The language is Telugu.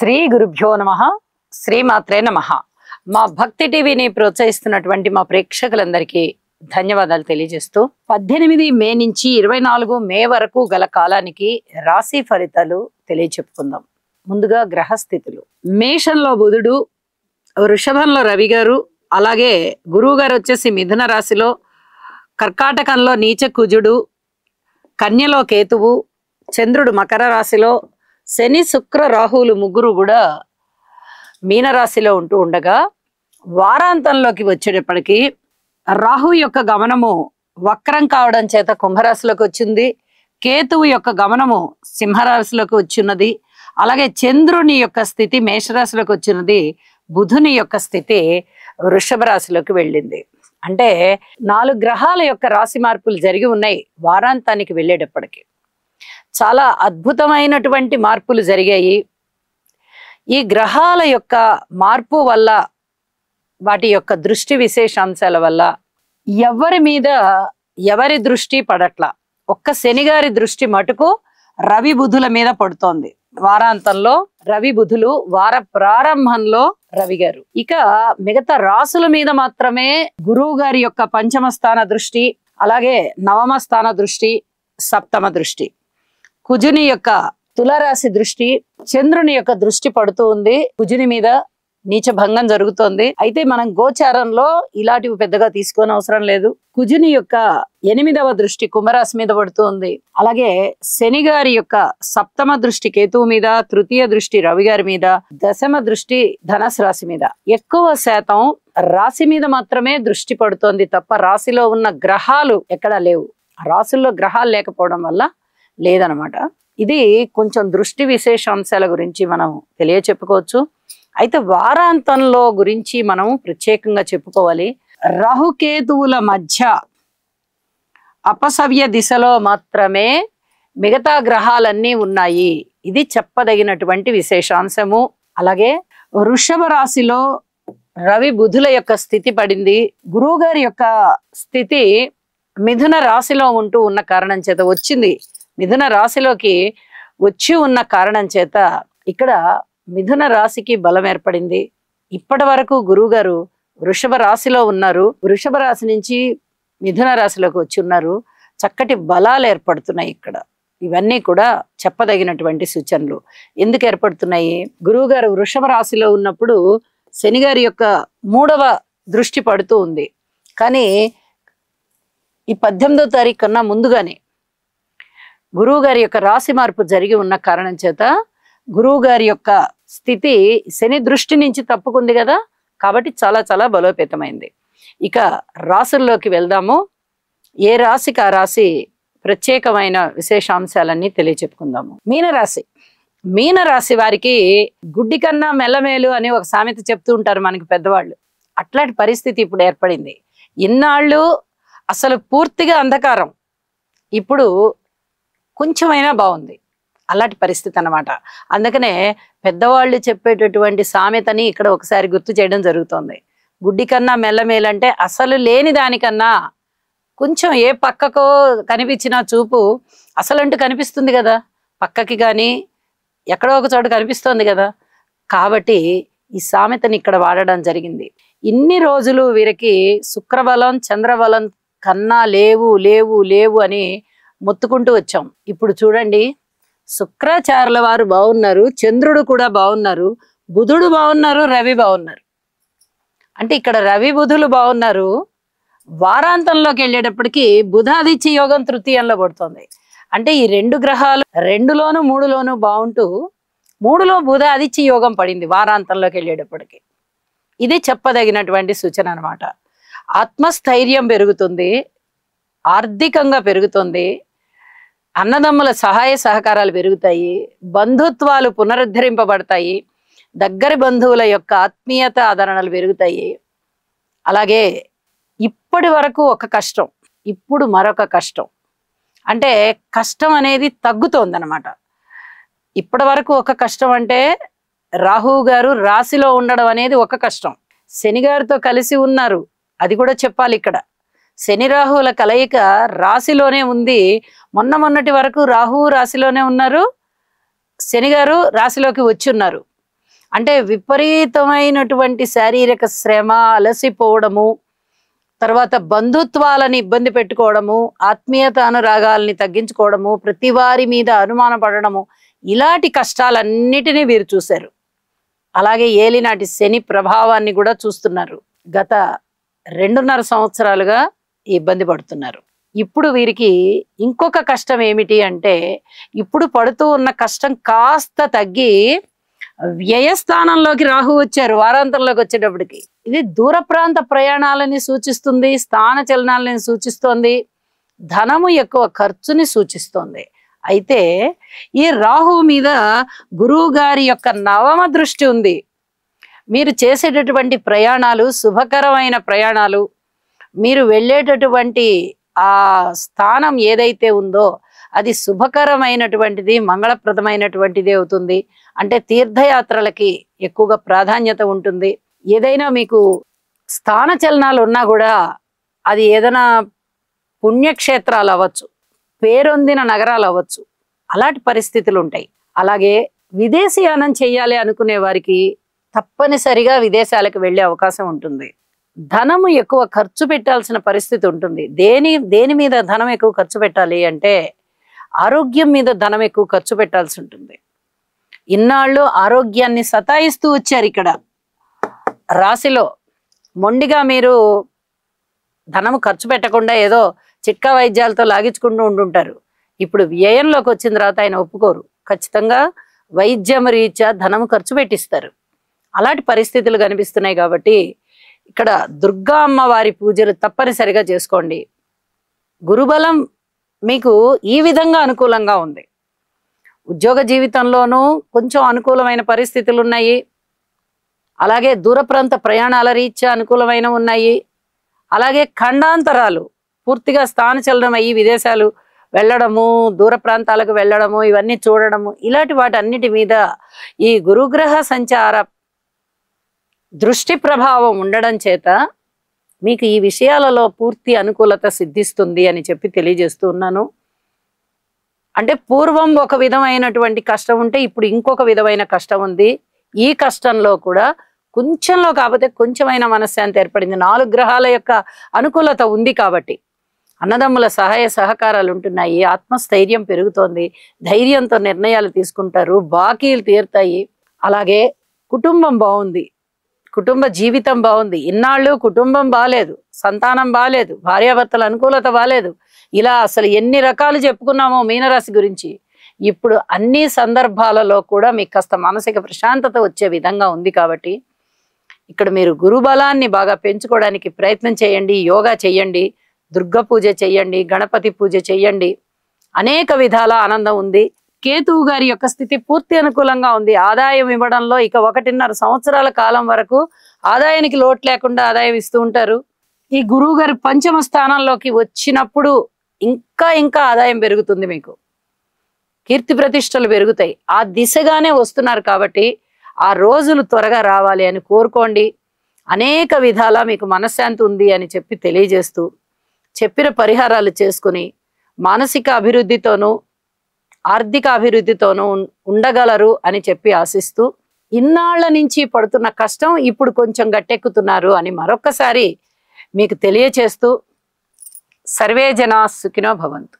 శ్రీ గురుభ్యో నమః. శ్రీమాత్రే నమః. మా భక్తి టీవీని ప్రోత్సహిస్తున్నటువంటి మా ప్రేక్షకులందరికీ ధన్యవాదాలు తెలియజేస్తూ 18 మే నుంచి 24 మే వరకు గల కాలానికి రాశి ఫలితాలు తెలియచెప్పుకుందాం. ముందుగా గ్రహస్థితులు. మేషంలో బుధుడు, వృషభంలో రవి గారు, అలాగే గురువు గారు వచ్చేసి మిథున రాశిలో, కర్కాటకంలో నీచ కుజుడు, కన్యలో కేతువు, చంద్రుడు మకర రాశిలో, శని శుక్ర రాహువులు ముగ్గురు కూడా మీనరాశిలో ఉంటూ ఉండగా, వారాంతంలోకి వచ్చేటప్పటికి రాహు యొక్క గమనము వక్రం కావడం చేత కుంభరాశిలోకి వచ్చింది, కేతువు యొక్క గమనము సింహరాశిలోకి వచ్చినది, అలాగే చంద్రుని యొక్క స్థితి మేషరాశిలోకి వచ్చినది, బుధుని యొక్క స్థితి వృషభ రాశిలోకి వెళ్ళింది. అంటే 4 గ్రహాల యొక్క రాశి మార్పులు జరిగి ఉన్నాయి. వారాంతానికి వెళ్ళేటప్పటికి చాలా అద్భుతమైనటువంటి మార్పులు జరిగాయి. ఈ గ్రహాల యొక్క మార్పు వల్ల, వాటి యొక్క దృష్టి విశేషాంశాల వల్ల ఎవరి మీద ఎవరి దృష్టి పడట్ల. ఒక్క శనిగారి దృష్టి మటుకు రవి బుధుల మీద పడుతోంది. వారాంతంలో రవి బుధులు, వార ప్రారంభంలో రవి గారు. ఇక మిగతా రాసుల మీద మాత్రమే గురువు గారి యొక్క పంచమ స్థాన దృష్టి, అలాగే నవమ స్థాన దృష్టి, సప్తమ దృష్టి, కుజుని యొక్క తులారాశి దృష్టి, చంద్రుని యొక్క దృష్టి పడుతూ ఉంది. కుజుని మీద నీచ భంగం జరుగుతోంది. అయితే మనం గోచారంలో ఇలాంటివి పెద్దగా తీసుకోని అవసరం లేదు. కుజుని యొక్క 8వ దృష్టి కుంభరాశి మీద పడుతుంది. అలాగే శని గారి యొక్క సప్తమ దృష్టి కేతువు మీద, తృతీయ దృష్టి రవి గారి మీద, దశమ దృష్టి ధనుసు రాశి మీద. ఎక్కువ శాతం రాశి మీద మాత్రమే దృష్టి పడుతోంది తప్ప రాశిలో ఉన్న గ్రహాలు ఎక్కడా లేవు. రాశుల్లో గ్రహాలు లేకపోవడం వల్ల లేదనమాట. ఇది కొంచెం దృష్టి విశేషాంశాల గురించి మనం తెలియచెప్పుకోవచ్చు. అయితే వారాంతంలో గురించి మనం ప్రత్యేకంగా చెప్పుకోవాలి. రాహుకేతువుల మధ్య అపసవ్య దిశలో మాత్రమే మిగతా గ్రహాలన్నీ ఉన్నాయి. ఇది చెప్పదగినటువంటి విశేషాంశము. అలాగే వృషభ రాశిలో రవి బుధుల యొక్క స్థితి పడింది. గురువు గారి యొక్క స్థితి మిథున రాశిలో ఉంటూ ఉన్న కారణం చేత వచ్చింది. మిథున రాశిలోకి వచ్చి ఉన్న కారణం చేత ఇక్కడ మిథున రాశికి బలం ఏర్పడింది. ఇప్పటి వరకు గురువు గారు వృషభ రాశిలో ఉన్నారు. వృషభ రాశి నుంచి మిథున రాశిలోకి వచ్చి ఉన్నారు. చక్కటి బలాలు ఏర్పడుతున్నాయి ఇక్కడ. ఇవన్నీ కూడా చెప్పదగినటువంటి సూచనలు. ఎందుకు ఏర్పడుతున్నాయి? గురువు గారు వృషభ రాశిలో ఉన్నప్పుడు శని గారి యొక్క 3వ దృష్టి పడుతూ ఉంది. కానీ ఈ 18వ తారీఖు కన్నా ముందుగానే గురువు గారి యొక్క రాశి మార్పు జరిగి ఉన్న కారణం చేత గురువు గారి యొక్క స్థితి శని దృష్టి నుంచి తప్పుకుంది కదా, కాబట్టి చాలా చాలా బలోపేతమైంది. ఇక రాశుల్లోకి వెళ్దాము. ఏ రాశికి ఆ రాశి ప్రత్యేకమైన విశేషాంశాలన్నీ తెలియచెప్పుకుందాము. మీనరాశి. మీనరాశి వారికి గుడ్డి కన్నా మెల్లమేలు అని ఒక సామెత చెప్తూ ఉంటారు మనకి పెద్దవాళ్ళు. అట్లాంటి పరిస్థితి ఇప్పుడు ఏర్పడింది. ఇన్నాళ్ళు అసలు పూర్తిగా అంధకారం, ఇప్పుడు కొంచెమైనా బాగుంది. అలాంటి పరిస్థితి అన్నమాట. అందుకనే పెద్దవాళ్ళు చెప్పేటటువంటి సామెతని ఇక్కడ ఒకసారి గుర్తు చేయడం జరుగుతుంది. గుడ్డి కన్నా మెల్లమేలంటే అసలు లేని దానికన్నా కొంచెం ఏ పక్కకో కనిపించినా చూపు అసలంటూ కనిపిస్తుంది కదా, పక్కకి కానీ ఎక్కడో ఒక చోట కనిపిస్తోంది కదా. కాబట్టి ఈ సామెతని ఇక్కడ వాడడం జరిగింది. ఇన్ని రోజులు వీరికి శుక్రబలం చంద్రబలం కన్నా లేవు లేవు లేవు అని మొత్తుకుంటూ వచ్చాం. ఇప్పుడు చూడండి, శుక్రాచార్యుల వారు బాగున్నారు, చంద్రుడు కూడా బాగున్నారు, బుధుడు బాగున్నారు, రవి బాగున్నారు. అంటే ఇక్కడ రవి బుధులు బాగున్నారు. వారాంతంలోకి వెళ్ళేటప్పటికి బుధాదిత్య యోగం తృతీయంలో పడుతుంది. అంటే ఈ 2 గ్రహాలు 2లోను 3లోను బాగుంటూ 3లో బుధ ఆదిత్య యోగం పడింది వారాంతంలోకి వెళ్ళేటప్పటికి. ఇది చెప్పదగినటువంటి సూచన అనమాట. ఆత్మస్థైర్యం పెరుగుతుంది, ఆర్థికంగా పెరుగుతుంది, అన్నదమ్ముల సహాయ సహకారాలు పెరుగుతాయి, బంధుత్వాలు పునరుద్ధరింపబడతాయి, దగ్గరి బంధువుల యొక్క ఆత్మీయత ఆదరణలు పెరుగుతాయి. అలాగే ఇప్పటి వరకు ఒక కష్టం, ఇప్పుడు మరొక కష్టం. అంటే కష్టం అనేది తగ్గుతోందనమాట. ఇప్పటి వరకు ఒక కష్టం అంటే రాహువు గారు రాశిలో ఉండడం అనేది ఒక కష్టం. శని గారితో కలిసి ఉన్నారు, అది కూడా చెప్పాలి ఇక్కడ. శని రాహువుల కలయిక రాశిలోనే ఉంది. మొన్నటి వరకు రాహువు రాశిలోనే ఉన్నారు, శని గారు రాశిలోకి వచ్చి ఉన్నారు. అంటే విపరీతమైనటువంటి శారీరక శ్రమ, అలసిపోవడము, తర్వాత బంధుత్వాలని ఇబ్బంది పెట్టుకోవడము, ఆత్మీయత అనురాగాల్ని తగ్గించుకోవడము, ప్రతి వారి మీద అనుమాన పడడము, ఇలాంటి కష్టాలన్నిటినీ వీరు చూశారు. అలాగే ఏలినాటి శని ప్రభావాన్ని కూడా చూస్తున్నారు. గత 2.5 సంవత్సరాలుగా ఇబ్బంది పడుతున్నారు. ఇప్పుడు వీరికి ఇంకొక కష్టం ఏమిటి అంటే, ఇప్పుడు పడుతూ ఉన్న కష్టం కాస్త తగ్గి వ్యయస్థానంలోకి రాహు వచ్చారు వారాంతంలోకి వచ్చేటప్పటికి. ఇది దూర ప్రాంత ప్రయాణాలని సూచిస్తుంది, స్థాన చలనాలని సూచిస్తోంది, ధనము ఎక్కువ ఖర్చుని సూచిస్తోంది. అయితే ఈ రాహు మీద గురువు గారి యొక్క 9వ దృష్టి ఉంది. మీరు చేసేటటువంటి ప్రయాణాలు శుభకరమైన ప్రయాణాలు, మీరు వెళ్ళేటటువంటి ఆ స్థానం ఏదైతే ఉందో అది శుభకరమైనటువంటిది, మంగళప్రదమైనటువంటిది అవుతుంది. అంటే తీర్థయాత్రలకి ఎక్కువగా ప్రాధాన్యత ఉంటుంది. ఏదైనా మీకు స్థాన చలనాలు ఉన్నా కూడా అది ఏదైనా పుణ్యక్షేత్రాలు అవ్వచ్చు, పేరొందిన నగరాలు అవ్వచ్చు, అలాంటి పరిస్థితులు ఉంటాయి. అలాగే విదేశీయానం చేయాలి అనుకునే వారికి తప్పనిసరిగా విదేశాలకు వెళ్ళే అవకాశం ఉంటుంది. ధనము ఎక్కువ ఖర్చు పెట్టాల్సిన పరిస్థితి ఉంటుంది. దేని మీద ధనం ఎక్కువ ఖర్చు పెట్టాలి అంటే ఆరోగ్యం మీద ధనం ఎక్కువ ఖర్చు పెట్టాల్సి ఉంటుంది. ఇన్నాళ్ళు ఆరోగ్యాన్ని సతాయిస్తూ వచ్చారు. ఇక్కడ రాశిలో మొండిగా మీరు ధనము ఖర్చు పెట్టకుండా ఏదో చిట్కా వైద్యాలతో లాగించుకుంటూ ఉంటుంటారు. ఇప్పుడు వ్యయంలోకి వచ్చిన తర్వాత ఆయన ఒప్పుకోరు. ఖచ్చితంగా వైద్యం రీత్యా ధనము ఖర్చు పెట్టిస్తారు. అలాంటి పరిస్థితులు కనిపిస్తున్నాయి. కాబట్టి ఇక్కడ దుర్గా అమ్మవారి పూజలు తప్పనిసరిగా చేసుకోండి. గురుబలం మీకు ఈ విధంగా అనుకూలంగా ఉంది. ఉద్యోగ జీవితంలోనూ కొంచెం అనుకూలమైన పరిస్థితులు ఉన్నాయి. అలాగే దూర ప్రాంత ప్రయాణాల రీత్యా అనుకూలమైన ఉన్నాయి. అలాగే ఖండాంతరాలు పూర్తిగా స్థానచలనం అయ్యి విదేశాలు వెళ్ళడము, దూర ప్రాంతాలకు వెళ్ళడము, ఇవన్నీ చూడడము, ఇలాంటి వాటన్నిటి మీద ఈ గురుగ్రహ సంచార దృష్టి ప్రభావం ఉండడం చేత మీకు ఈ విషయాలలో పూర్తి అనుకూలత సిద్ధిస్తుంది అని చెప్పి తెలియజేస్తూ ఉన్నాను. అంటే పూర్వం ఒక విధమైనటువంటి కష్టం ఉంటే ఇప్పుడు ఇంకొక విధమైన కష్టం ఉంది. ఈ కష్టంలో కూడా కొంచెంలో కాకపోతే కొంచెమైన మనశ్శాంతి ఏర్పడింది. 4 గ్రహాల యొక్క అనుకూలత ఉంది కాబట్టి అన్నదమ్ముల సహాయ సహకారాలు ఉంటున్నాయి. ఆత్మస్థైర్యం పెరుగుతోంది. ధైర్యంతో నిర్ణయాలు తీసుకుంటారు. బాకీలు తీరుతాయి. అలాగే కుటుంబం బాగుంది, కుటుంబ జీవితం బాగుంది. ఇన్నాళ్ళు కుటుంబం బాలేదు, సంతానం బాలేదు, భార్యాభర్తల అనుకూలత బాలేదు, ఇలా అసలు ఎన్ని రకాలు చెప్పుకున్నామో మీనరాశి గురించి. ఇప్పుడు అన్ని సందర్భాలలో కూడా మీకు కాస్త మానసిక ప్రశాంతత వచ్చే విధంగా ఉంది. కాబట్టి ఇక్కడ మీరు గురుబలాన్ని బాగా పెంచుకోవడానికి ప్రయత్నం చేయండి. యోగా చేయండి, దుర్గ పూజ చేయండి, గణపతి పూజ చేయండి. అనేక విధాల ఆనందం ఉంది. కేతువు గారి యొక్క స్థితి పూర్తి అనుకూలంగా ఉంది. ఆదాయం ఇవ్వడంలో ఇక 1.5 సంవత్సరాల కాలం వరకు ఆదాయానికి లోటు లేకుండా ఆదాయం ఇస్తూ ఉంటారు. ఈ గురువు గారు 5వ స్థానంలోకి వచ్చినప్పుడు ఇంకా ఆదాయం పెరుగుతుంది. మీకు కీర్తి ప్రతిష్టలు పెరుగుతాయి. ఆ దిశగానే వస్తున్నారు. కాబట్టి ఆ రోజులు త్వరగా రావాలి అని కోరుకోండి. అనేక విధాలా మీకు మనశ్శాంతి ఉంది అని చెప్పి తెలియజేస్తూ, చెప్పిన పరిహారాలు చేసుకుని మానసిక అభివృద్ధితోనూ ఆర్థిక అభివృద్ధితోనూ ఉండగలరు అని చెప్పి ఆశిస్తూ, ఇన్నాళ్ల నుంచి పడుతున్న కష్టం ఇప్పుడు కొంచెం గట్టెక్కుతున్నారు అని మరొక్కసారి మీకు తెలియచేస్తూ, సర్వే జనా సుఖినో భవంతు.